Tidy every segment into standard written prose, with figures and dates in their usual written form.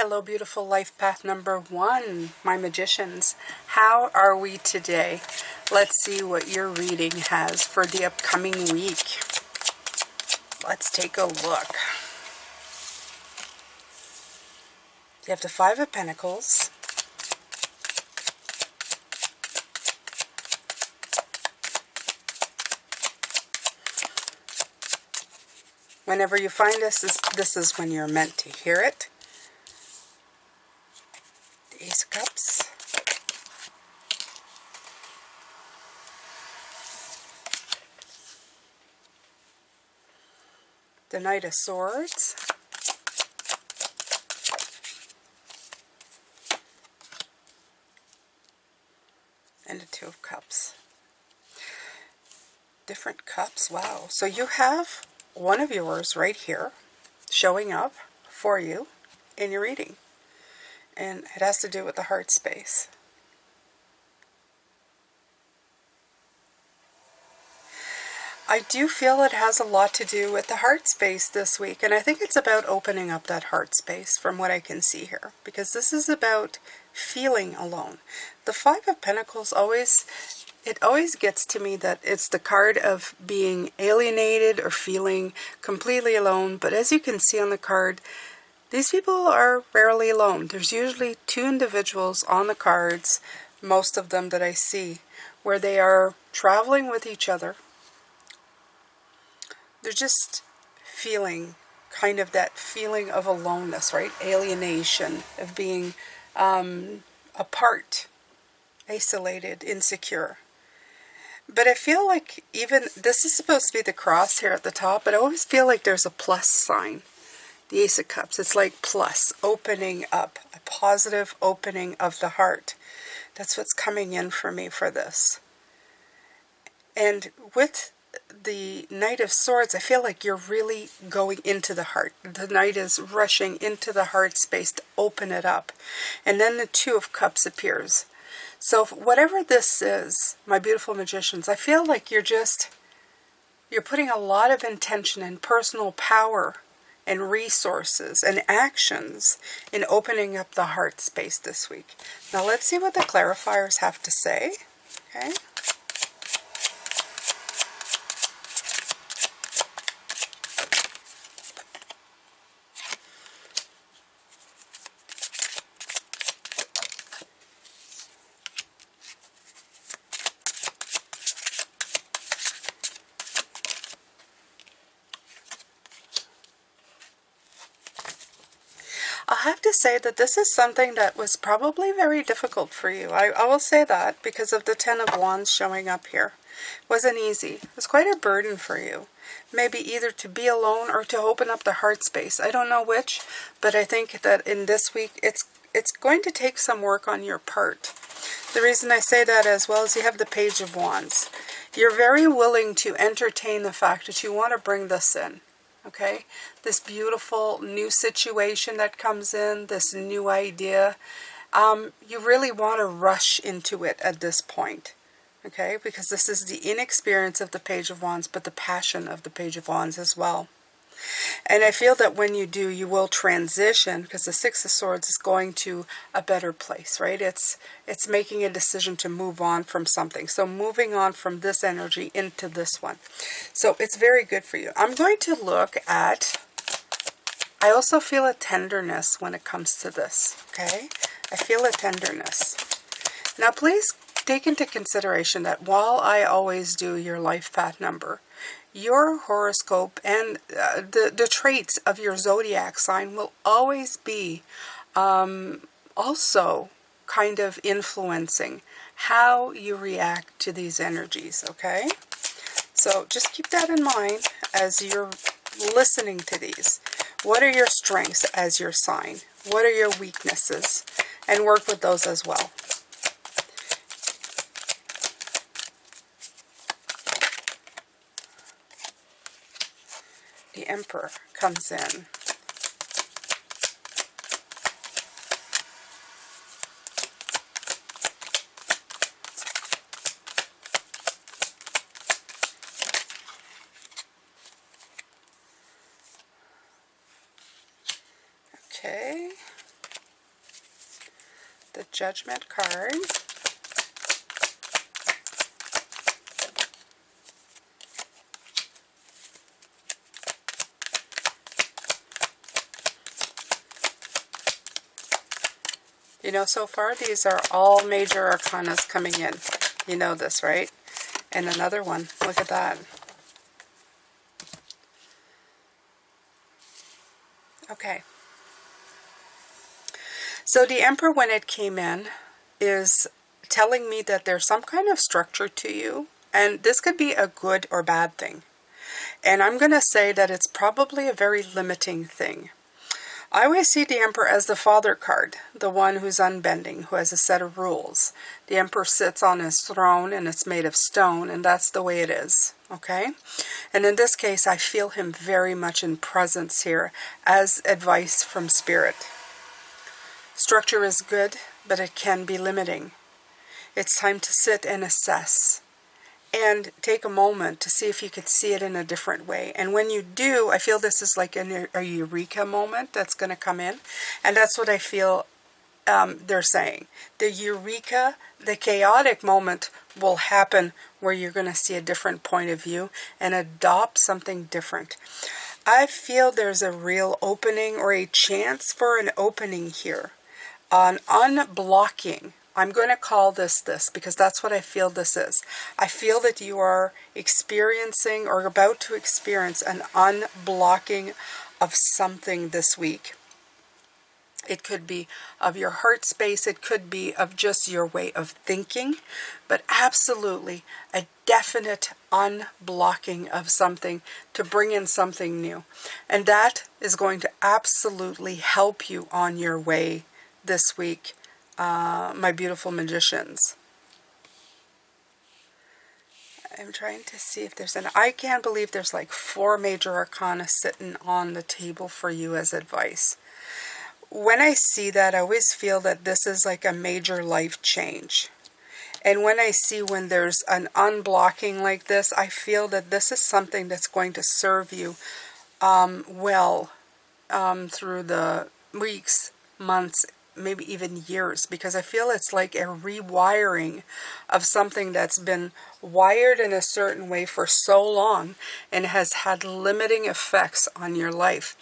Hello, beautiful life path number 1, my magicians. How are we today? Let's see what your reading has for the upcoming week. Let's take a look. You have the Five of Pentacles. Whenever you find this is when you're meant to hear it. The Ace of Cups. The Knight of Swords. And the Two of Cups. Different cups. Wow. So you have one of yours right here showing up for you in your reading. And it has to do with the heart space. I do feel it has a lot to do with the heart space this week. And I think it's about opening up that heart space from what I can see here. Because this is about feeling alone. The Five of Pentacles always gets to me that it's the card of being alienated or feeling completely alone. But as you can see on the card, these people are rarely alone. There's usually two individuals on the cards, most of them that I see, where they are traveling with each other. They're just feeling kind of that feeling of aloneness, right? Alienation, of being apart, isolated, insecure. But I feel like even, this is supposed to be the cross here at the top, but I always feel like there's a plus sign. The Ace of Cups, it's like plus, opening up, a positive opening of the heart. That's what's coming in for me for this. And with the Knight of Swords, I feel like you're really going into the heart. The Knight is rushing into the heart space to open it up. And then the Two of Cups appears. So whatever this is, my beautiful magicians, I feel like you're putting a lot of intention and personal power and resources and actions in opening up the heart space this week. Now let's see what the clarifiers have to say. Okay. I'll have to say that this is something that was probably very difficult for you. I will say that because of the Ten of Wands showing up here. It wasn't easy. It was quite a burden for you. Maybe either to be alone or to open up the heart space. I don't know which, but I think that in this week it's going to take some work on your part. The reason I say that as well is you have the Page of Wands. You're very willing to entertain the fact that you want to bring this in. Okay, this beautiful new situation that comes in, this new idea, you really want to rush into it at this point, okay, because this is the inexperience of the Page of Wands, but the passion of the Page of Wands as well. And I feel that when you do, you will transition, because the Six of Swords is going to a better place, right? It's making a decision to move on from something. So moving on from this energy into this one. So it's very good for you. I'm going to look at, I also feel a tenderness when it comes to this, okay? I feel a tenderness. Now please take into consideration that while I always do your life path number, your horoscope and the traits of your zodiac sign will always be also kind of influencing how you react to these energies, okay? So just keep that in mind as you're listening to these. What are your strengths as your sign? What are your weaknesses? And work with those as well. The Emperor comes in. Okay. the Judgment card. You know, so far these are all major arcanas coming in. You know this, right? And another one. Look at that. Okay. So the Emperor, when it came in, is telling me that there's some kind of structure to you. And this could be a good or bad thing. And I'm going to say that it's probably a very limiting thing. I always see the Emperor as the Father card, the one who's unbending, who has a set of rules. The Emperor sits on his throne and it's made of stone, and that's the way it is, okay? And in this case, I feel him very much in presence here as advice from Spirit. Structure is good, but it can be limiting. It's time to sit and assess and take a moment to see if you could see it in a different way. And when you do, I feel this is like a eureka moment that's going to come in. And that's what I feel they're saying. The eureka, the chaotic moment will happen where you're going to see a different point of view and adopt something different. I feel there's a real opening or a chance for an opening here. An unblocking. I'm going to call this because that's what I feel this is. I feel that you are experiencing or about to experience an unblocking of something this week. It could be of your heart space. It could be of just your way of thinking. But absolutely a definite unblocking of something to bring in something new. And that is going to absolutely help you on your way this week. My beautiful magicians. I'm trying to see if there's I can't believe there's like 4 major arcana sitting on the table for you as advice. When I see that, I always feel that this is like a major life change. And when I see when there's an unblocking like this, I feel that this is something that's going to serve you well through the weeks, months, maybe even years, because I feel it's like a rewiring of something that's been wired in a certain way for so long and has had limiting effects on your life.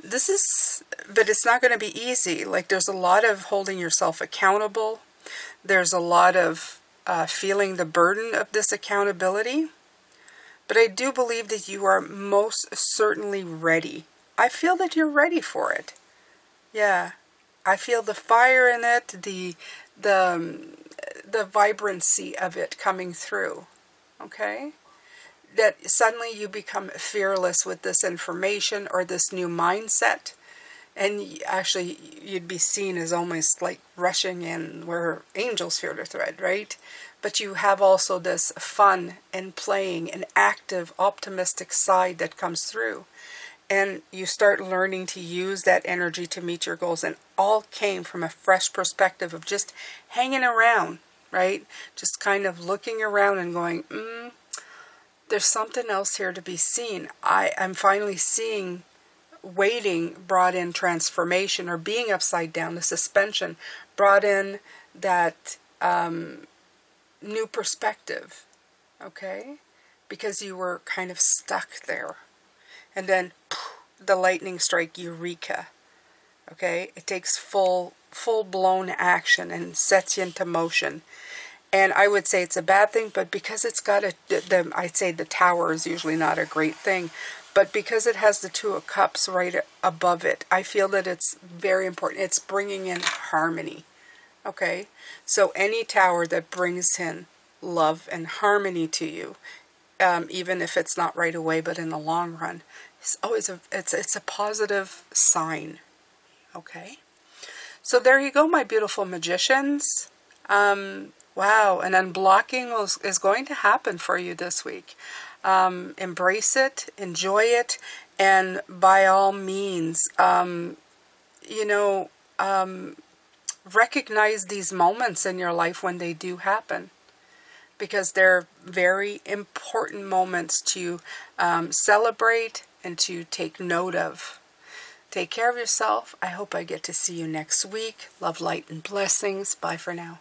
But it's not going to be easy. Like, there's a lot of holding yourself accountable. There's a lot of feeling the burden of this accountability. But I do believe that you are most certainly ready. I feel that you're ready for it. Yeah. I feel the fire in it, the vibrancy of it coming through, okay? That suddenly you become fearless with this information or this new mindset, and actually you'd be seen as almost like rushing in where angels fear to tread, right? But you have also this fun and playing and active, optimistic side that comes through. And you start learning to use that energy to meet your goals. And all came from a fresh perspective of just hanging around, right? Just kind of looking around and going, there's something else here to be seen. I'm finally seeing waiting brought in transformation, or being upside down, the suspension brought in that new perspective, okay? Because you were kind of stuck there. And then the lightning strike, eureka. Okay, it takes full-blown action and sets you into motion. And I would say it's a bad thing, but because it's got I'd say the tower is usually not a great thing, but because it has the 2 of Cups right above it, I feel that it's very important. It's bringing in harmony. Okay, so any tower that brings in love and harmony to you, even if it's not right away, but in the long run, it's always it's a positive sign. Okay, so there you go, my beautiful magicians. Wow, an unblocking is going to happen for you this week. Embrace it, enjoy it, and by all means, recognize these moments in your life when they do happen, because they're very important moments to celebrate and to take note of. Take care of yourself. I hope I get to see you next week. Love, light, and blessings. Bye for now.